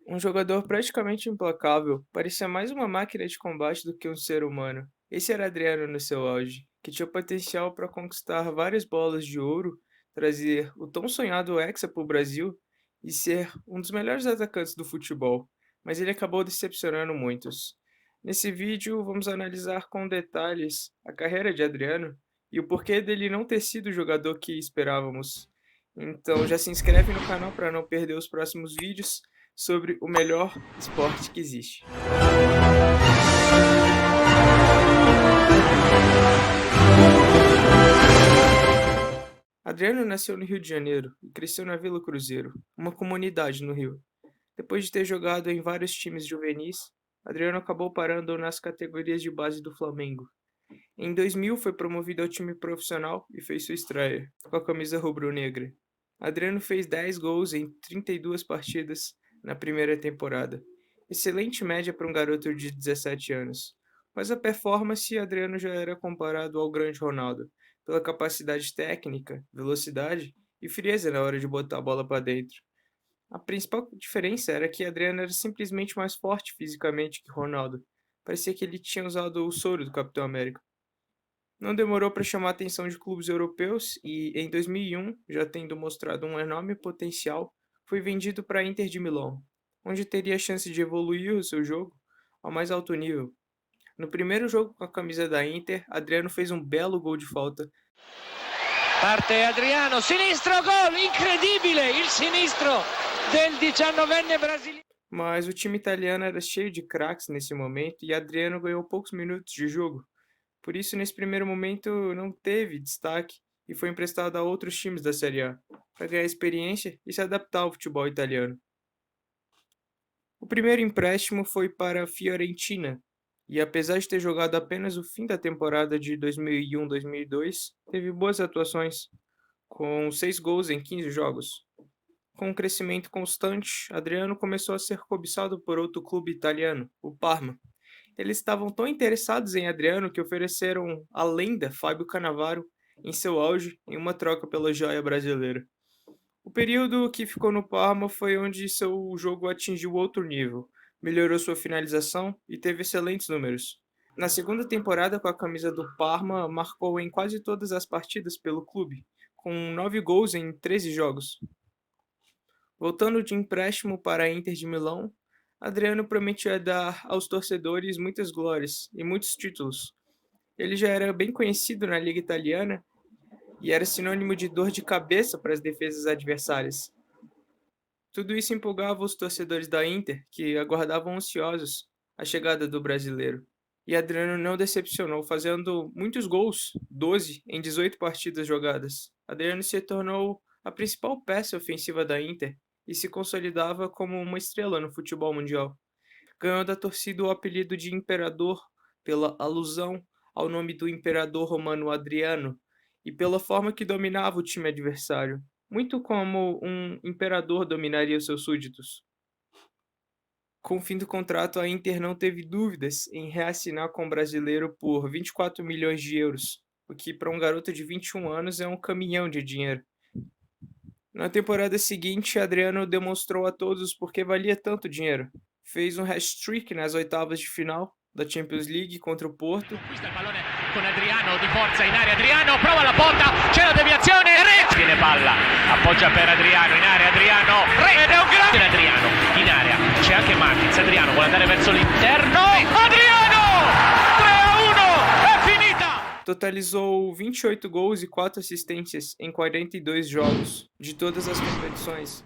Um jogador praticamente implacável, parecia mais uma máquina de combate do que um ser humano. Esse era Adriano no seu auge, que tinha potencial para conquistar várias bolas de ouro, trazer o tão sonhado Hexa para o Brasil e ser um dos melhores atacantes do futebol, mas ele acabou decepcionando muitos. Nesse vídeo, vamos analisar com detalhes a carreira de Adriano e o porquê dele não ter sido o jogador que esperávamos. Então já se inscreve no canal para não perder os próximos vídeos sobre o melhor esporte que existe. Adriano nasceu no Rio de Janeiro e cresceu na Vila Cruzeiro, uma comunidade no Rio. Depois de ter jogado em vários times juvenis, Adriano acabou parando nas categorias de base do Flamengo. Em 2000 foi promovido ao time profissional e fez sua estreia, com a camisa rubro-negra. Adriano fez 10 gols em 32 partidas na primeira temporada. Excelente média para um garoto de 17 anos. Mas a performance, Adriano já era comparado ao grande Ronaldo, pela capacidade técnica, velocidade e frieza na hora de botar a bola para dentro. A principal diferença era que Adriano era simplesmente mais forte fisicamente que Ronaldo. Parecia que ele tinha usado o soro do Capitão América. Não demorou para chamar a atenção de clubes europeus e, em 2001, já tendo mostrado um enorme potencial, foi vendido para a Inter de Milão, onde teria a chance de evoluir o seu jogo ao mais alto nível. No primeiro jogo com a camisa da Inter, Adriano fez um belo gol de falta. Parte Adriano, sinistro gol, incredibile, il sinistro del 19enne brasiliano. Mas o time italiano era cheio de craques nesse momento e Adriano ganhou poucos minutos de jogo. Por isso, nesse primeiro momento, não teve destaque e foi emprestado a outros times da Série A, para ganhar experiência e se adaptar ao futebol italiano. O primeiro empréstimo foi para a Fiorentina, e apesar de ter jogado apenas o fim da temporada de 2001-2002, teve boas atuações, com 6 gols em 15 jogos. Com um crescimento constante, Adriano começou a ser cobiçado por outro clube italiano, o Parma. Eles estavam tão interessados em Adriano que ofereceram a lenda Fábio Cannavaro em seu auge em uma troca pela joia brasileira. O período que ficou no Parma foi onde seu jogo atingiu outro nível, melhorou sua finalização e teve excelentes números. Na segunda temporada com a camisa do Parma, marcou em quase todas as partidas pelo clube, com 9 gols em 13 jogos. Voltando de empréstimo para a Inter de Milão, Adriano prometia dar aos torcedores muitas glórias e muitos títulos. Ele já era bem conhecido na liga italiana e era sinônimo de dor de cabeça para as defesas adversárias. Tudo isso empolgava os torcedores da Inter, que aguardavam ansiosos a chegada do brasileiro. E Adriano não decepcionou, fazendo muitos gols, 12 em 18 partidas jogadas. Adriano se tornou a principal peça ofensiva da Inter e se consolidava como uma estrela no futebol mundial. Ganhou da torcida o apelido de Imperador pela alusão ao nome do imperador romano Adriano e pela forma que dominava o time adversário, muito como um imperador dominaria os seus súditos. Com o fim do contrato, a Inter não teve dúvidas em reassinar com o brasileiro por 24 milhões de euros, o que para um garoto de 21 anos é um caminhão de dinheiro. Na temporada seguinte, Adriano demonstrou a todos por que valia tanto dinheiro. Fez um hat-trick nas oitavas de final da Champions League contra o Porto. Conquista il pallone con Adriano di forza in area, Adriano prova la botta, c'è la deviazione, Re tiene palla, appoggia per Adriano in area, Adriano, Re ed è un grande Adriano in area, c'è anche Martins, Adriano vuole andare verso l'interno, Adriano 3-1, è finita! Totalizou 28 gols e 4 assistências em 42 jogos de todas as competições,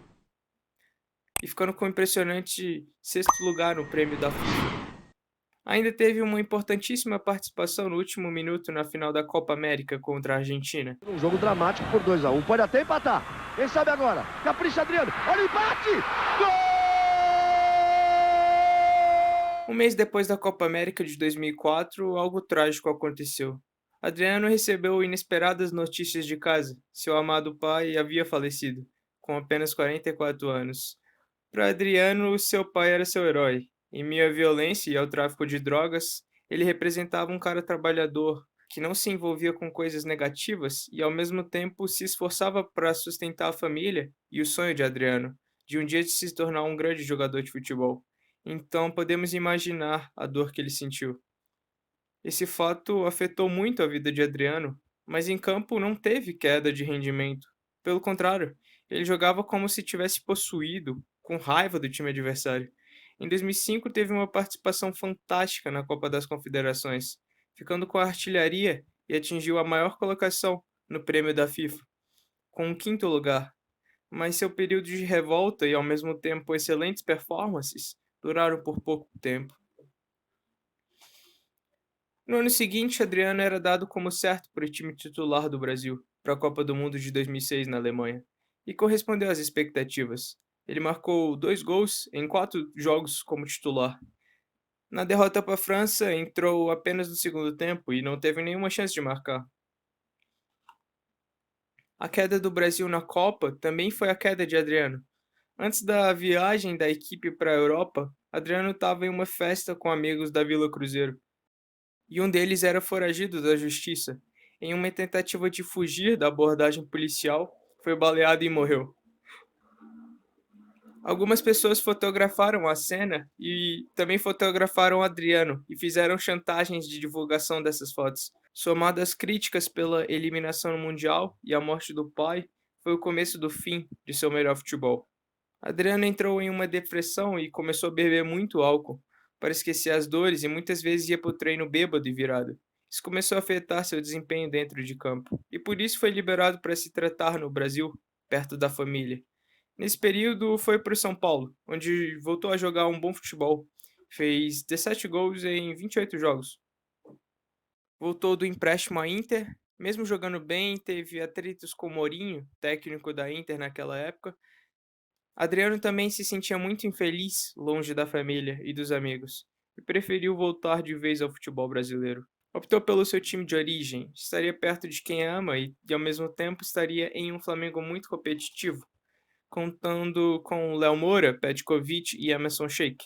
e ficando com o impressionante sexto lugar no prêmio da FIFA. Ainda teve uma importantíssima participação no último minuto na final da Copa América contra a Argentina. Um jogo dramático por 2-1. Pode até empatar. Quem sabe agora? Capricha Adriano. Olha o empate! Um mês depois da Copa América de 2004, algo trágico aconteceu. Adriano recebeu inesperadas notícias de casa. Seu amado pai havia falecido, com apenas 44 anos. Para Adriano, seu pai era seu herói. Em meio à violência e ao tráfico de drogas, ele representava um cara trabalhador, que não se envolvia com coisas negativas e ao mesmo tempo se esforçava para sustentar a família e o sonho de Adriano, de um dia de se tornar um grande jogador de futebol. Então podemos imaginar a dor que ele sentiu. Esse fato afetou muito a vida de Adriano, mas em campo não teve queda de rendimento. Pelo contrário, ele jogava como se tivesse possuído, com raiva do time adversário. Em 2005, teve uma participação fantástica na Copa das Confederações, ficando com a artilharia e atingiu a maior colocação no prêmio da FIFA, com o quinto lugar. Mas seu período de revolta e ao mesmo tempo excelentes performances duraram por pouco tempo. No ano seguinte, Adriano era dado como certo para o time titular do Brasil, para a Copa do Mundo de 2006 na Alemanha, e correspondeu às expectativas. Ele marcou 2 gols em 4 jogos como titular. Na derrota para a França, entrou apenas no segundo tempo e não teve nenhuma chance de marcar. A queda do Brasil na Copa também foi a queda de Adriano. Antes da viagem da equipe para a Europa, Adriano estava em uma festa com amigos da Vila Cruzeiro e um deles era foragido da justiça. Em uma tentativa de fugir da abordagem policial, foi baleado e morreu. Algumas pessoas fotografaram a cena e também fotografaram Adriano e fizeram chantagens de divulgação dessas fotos. Somadas às críticas pela eliminação no Mundial e a morte do pai, foi o começo do fim de seu melhor futebol. Adriano entrou em uma depressão e começou a beber muito álcool para esquecer as dores e muitas vezes ia para o treino bêbado e virado. Isso começou a afetar seu desempenho dentro de campo e por isso foi liberado para se tratar no Brasil, perto da família. Nesse período foi para o São Paulo, onde voltou a jogar um bom futebol. Fez 17 gols em 28 jogos. Voltou do empréstimo à Inter, mesmo jogando bem, teve atritos com Mourinho, técnico da Inter naquela época. Adriano também se sentia muito infeliz longe da família e dos amigos e preferiu voltar de vez ao futebol brasileiro. Optou pelo seu time de origem, estaria perto de quem ama e ao mesmo tempo estaria em um Flamengo muito competitivo, contando com Léo Moura, Petkovic e Emerson Sheik.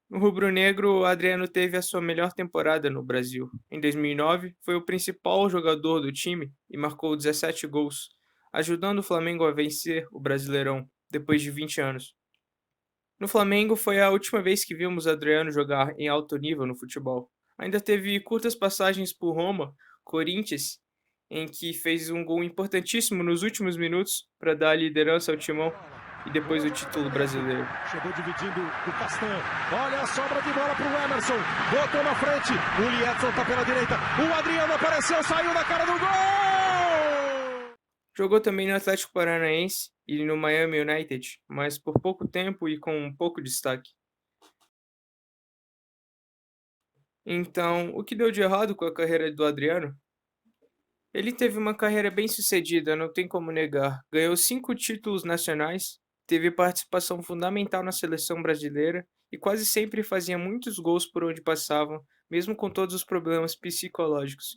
No rubro-negro, Adriano teve a sua melhor temporada no Brasil. Em 2009, foi o principal jogador do time e marcou 17 gols, ajudando o Flamengo a vencer o Brasileirão depois de 20 anos. No Flamengo, foi a última vez que vimos Adriano jogar em alto nível no futebol. Ainda teve curtas passagens por Roma, Corinthians, em que fez um gol importantíssimo nos últimos minutos para dar a liderança ao timão e depois o título brasileiro. Chegou dividindo o Castan. Olha a sobra de bola para o Emerson. Botou na frente. O Liedson tá pela direita. O Adriano apareceu, saiu da cara do gol! Jogou também no Atlético Paranaense e no Miami United, mas por pouco tempo e com pouco destaque. Então, o que deu de errado com a carreira do Adriano? Ele teve uma carreira bem sucedida, não tem como negar. Ganhou 5 títulos nacionais, teve participação fundamental na seleção brasileira e quase sempre fazia muitos gols por onde passava, mesmo com todos os problemas psicológicos.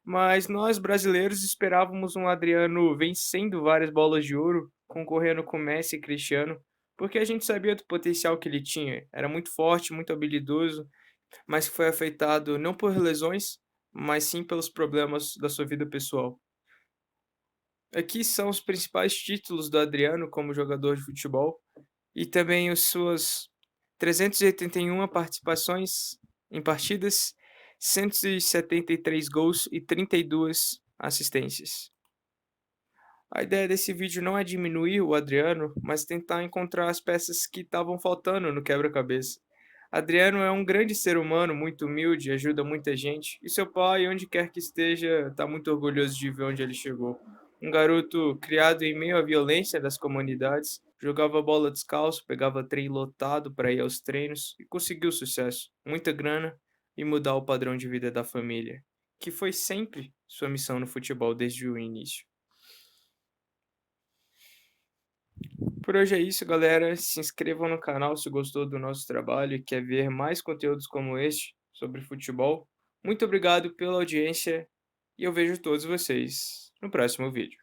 Mas nós brasileiros esperávamos um Adriano vencendo várias bolas de ouro, concorrendo com Messi e Cristiano, porque a gente sabia do potencial que ele tinha. Era muito forte, muito habilidoso, mas foi afetado não por lesões, mas sim pelos problemas da sua vida pessoal. Aqui são os principais títulos do Adriano como jogador de futebol e também as suas 381 participações em partidas, 173 gols e 32 assistências. A ideia desse vídeo não é diminuir o Adriano, mas tentar encontrar as peças que estavam faltando no quebra-cabeça. Adriano é um grande ser humano, muito humilde, ajuda muita gente, e seu pai, onde quer que esteja, está muito orgulhoso de ver onde ele chegou. Um garoto criado em meio à violência das comunidades, jogava bola descalço, pegava trem lotado para ir aos treinos e conseguiu sucesso, muita grana e mudar o padrão de vida da família, que foi sempre sua missão no futebol desde o início. Por hoje é isso, galera. Se inscrevam no canal se gostou do nosso trabalho e quer ver mais conteúdos como este sobre futebol. Muito obrigado pela audiência e eu vejo todos vocês no próximo vídeo.